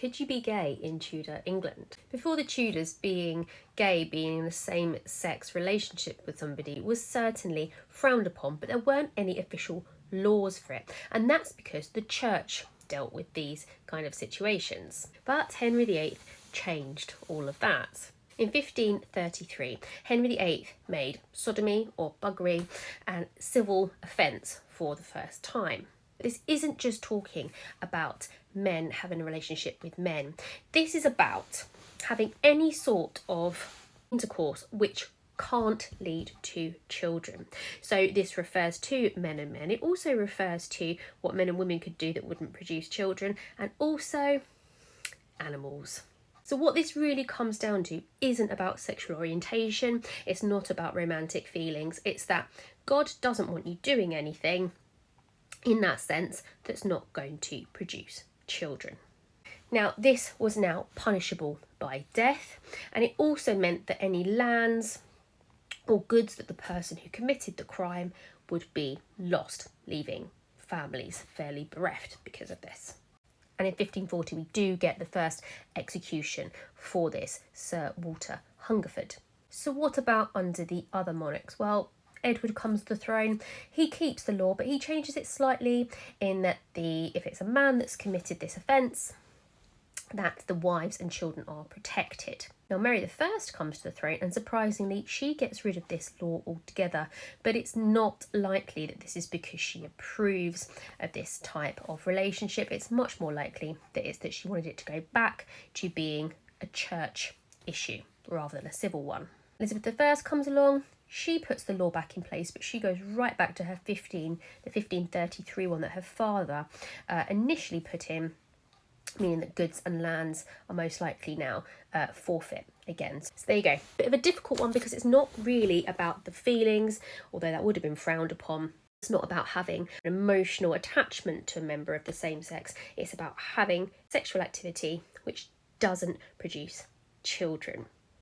could you be gay in Tudor England? Before the Tudors, being gay, being in the same sex relationship with somebody was certainly frowned upon, but there weren't any official laws for it. And that's because the church dealt with these kind of situations. But Henry VIII changed all of that. In 1533, Henry VIII made sodomy or buggery a civil offence for the first time. This isn't just talking about men having a relationship with men. This is about having any sort of intercourse which can't lead to children. So this refers to men and men. It also refers to what men and women could do that wouldn't produce children, and also animals. So what this really comes down to isn't about sexual orientation. It's not about romantic feelings. It's that God doesn't want you doing anything in that sense that's not going to produce children. Now, this was now punishable by death, and it also meant that any lands or goods that the person who committed the crime would be lost, leaving families fairly bereft because of this. And in 1540 we do get the first execution for this, Sir Walter Hungerford. So what about under the other monarchs? Well, Edward comes to the throne. He keeps the law, but he changes it slightly in that if it's a man that's committed this offence, that the wives and children are protected. Now, Mary I comes to the throne, and surprisingly, she gets rid of this law altogether, but it's not likely that this is because she approves of this type of relationship. It's much more likely that it's that she wanted it to go back to being a church issue rather than a civil one. Elizabeth I comes along. She puts the law back in place, but she goes right back to the 1533 one that her father initially put in, meaning that goods and lands are most likely now forfeit again. So there you go. Bit of a difficult one because it's not really about the feelings, although that would have been frowned upon. It's not about having an emotional attachment to a member of the same sex. It's about having sexual activity which doesn't produce children.